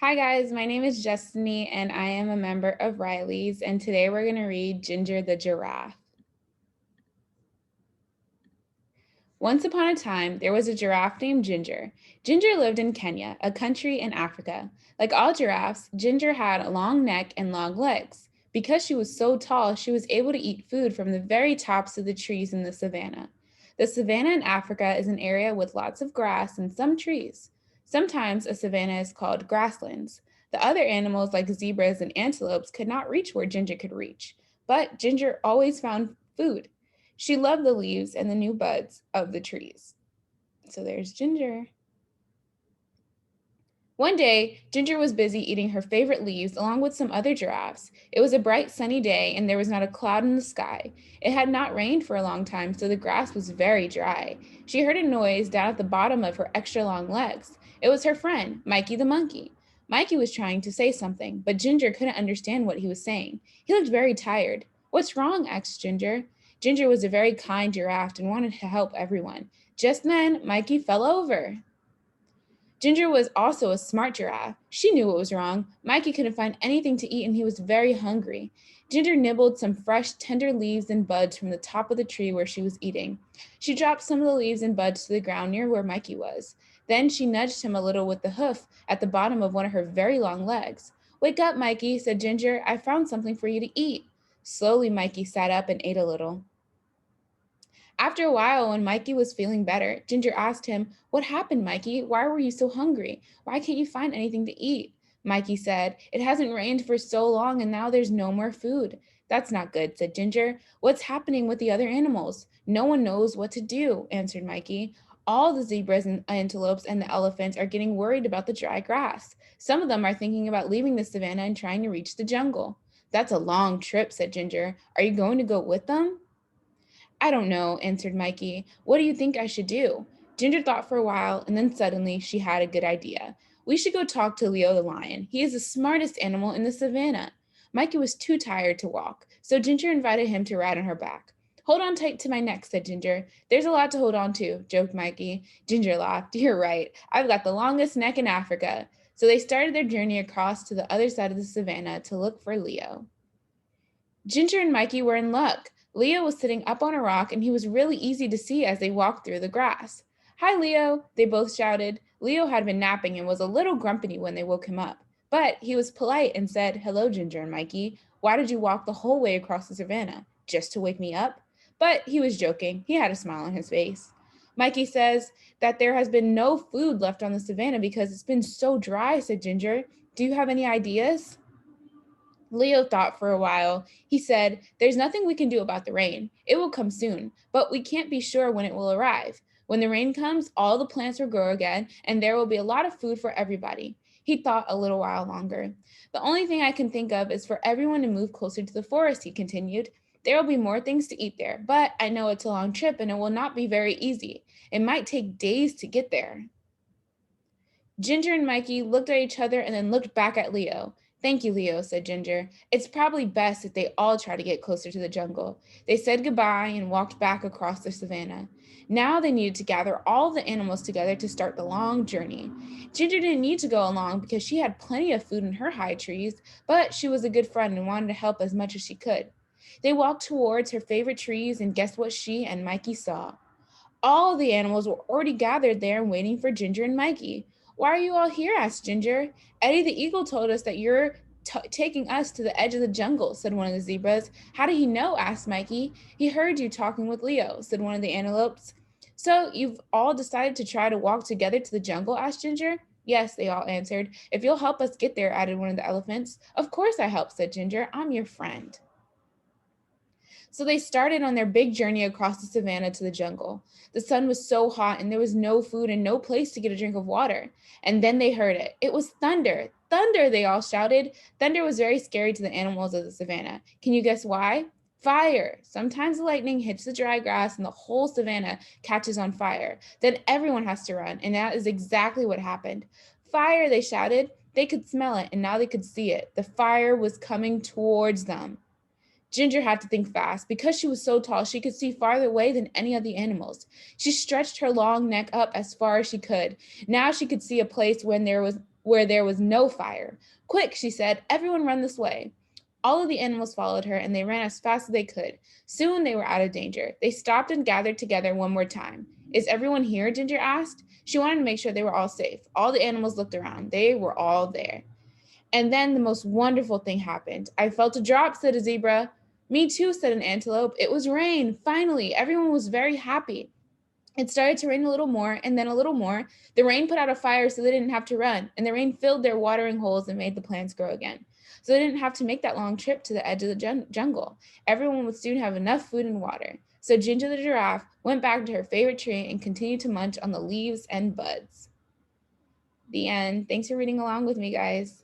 Hi guys, my name is Destiny and I am a member of Riley's, and today we're going to read Ginger the Giraffe. Once upon a time, there was a giraffe named Ginger. Ginger lived in Kenya, a country in Africa. Like all giraffes, Ginger had a long neck and long legs. Because she was so tall, she was able to eat food from the very tops of the trees in the savannah. The savannah in Africa is an area with lots of grass and some trees. Sometimes a savannah is called grasslands. The other animals, like zebras and antelopes, could not reach where Ginger could reach. But Ginger always found food. She loved the leaves and the new buds of the trees. So there's Ginger. One day, Ginger was busy eating her favorite leaves along with some other giraffes. It was a bright sunny day and there was not a cloud in the sky. It had not rained for a long time, so the grass was very dry. She heard a noise down at the bottom of her extra long legs. It was her friend, Mikey the monkey. Mikey was trying to say something, but Ginger couldn't understand what he was saying. He looked very tired. "What's wrong?" asked Ginger. Ginger was a very kind giraffe and wanted to help everyone. Just then, Mikey fell over. Ginger was also a smart giraffe. She knew what was wrong. Mikey couldn't find anything to eat and he was very hungry. Ginger nibbled some fresh, tender leaves and buds from the top of the tree where she was eating. She dropped some of the leaves and buds to the ground near where Mikey was. Then she nudged him a little with the hoof at the bottom of one of her very long legs. "Wake up, Mikey," said Ginger. "I found something for you to eat." Slowly, Mikey sat up and ate a little. After a while, when Mikey was feeling better, Ginger asked him, "What happened, Mikey? Why were you so hungry? Why can't you find anything to eat?" Mikey said, "It hasn't rained for so long and now there's no more food." "That's not good," said Ginger. "What's happening with the other animals?" "No one knows what to do," answered Mikey. "All the zebras and antelopes and the elephants are getting worried about the dry grass. Some of them are thinking about leaving the savannah and trying to reach the jungle." "That's a long trip," said Ginger. "Are you going to go with them?" "I don't know," answered Mikey. "What do you think I should do?" Ginger thought for a while, and then suddenly she had a good idea. "We should go talk to Leo the lion. He is the smartest animal in the savannah." Mikey was too tired to walk, so Ginger invited him to ride on her back. "Hold on tight to my neck," said Ginger. "There's a lot to hold on to," joked Mikey. Ginger laughed. "You're right. I've got the longest neck in Africa." So they started their journey across to the other side of the savannah to look for Leo. Ginger and Mikey were in luck. Leo was sitting up on a rock and he was really easy to see as they walked through the grass. "Hi, Leo," they both shouted. Leo had been napping and was a little grumpy when they woke him up. But he was polite and said, "Hello, Ginger and Mikey. Why did you walk the whole way across the savannah? Just to wake me up?" But he was joking. He had a smile on his face. "Mikey says that there has been no food left on the savannah because it's been so dry," said Ginger. "Do you have any ideas?" Leo thought for a while. He said, "There's nothing we can do about the rain. It will come soon, but we can't be sure when it will arrive. When the rain comes, all the plants will grow again, and there will be a lot of food for everybody." He thought a little while longer. "The only thing I can think of is for everyone to move closer to the forest," he continued. "There will be more things to eat there, but I know it's a long trip and it will not be very easy. It might take days to get there." Ginger and Mikey looked at each other and then looked back at Leo. "Thank you, Leo," said Ginger. "It's probably best if they all try to get closer to the jungle." They said goodbye and walked back across the savannah. Now they needed to gather all the animals together to start the long journey. Ginger didn't need to go along because she had plenty of food in her high trees, but she was a good friend and wanted to help as much as she could. They walked towards her favorite trees, and guess what she and Mikey saw? All the animals were already gathered there and waiting for Ginger and Mikey. "Why are you all here?" asked Ginger. "Eddie the eagle told us that you're taking us to the edge of the jungle," said one of the zebras. "How did he know?" asked Mikey. "He heard you talking with Leo," said one of the antelopes. "So you've all decided to try to walk together to the jungle?" asked Ginger. "Yes," they all answered. "If you'll help us get there," added one of the elephants. "Of course I help," said Ginger. "I'm your friend." So they started on their big journey across the savannah to the jungle. The sun was so hot and there was no food and no place to get a drink of water. And then they heard it. It was thunder. "Thunder," they all shouted. Thunder was very scary to the animals of the savannah. Can you guess why? Fire. Sometimes the lightning hits the dry grass and the whole savannah catches on fire. Then everyone has to run, and that is exactly what happened. "Fire," they shouted. They could smell it, and now they could see it. The fire was coming towards them. Ginger had to think fast. Because she was so tall, she could see farther away than any of the animals. She stretched her long neck up as far as she could. Now she could see a place where there was no fire. Quick, she said, everyone run this way. All of the animals followed her, and they ran as fast as they could. Soon they were out of danger. They stopped and gathered together one more time. Is everyone here? Ginger asked. She wanted to make sure they were all safe. All the animals looked around. They were all there. And then the most wonderful thing happened. I felt a drop, said a zebra. Me too, said an antelope. It was rain. Finally, everyone was very happy. It started to rain a little more, and then a little more. The rain put out a fire so they didn't have to run, and the rain filled their watering holes and made the plants grow again. So they didn't have to make that long trip to the edge of the jungle. Everyone would soon have enough food and water. So Ginger the giraffe went back to her favorite tree and continued to munch on the leaves and buds. The end. Thanks for reading along with me, guys.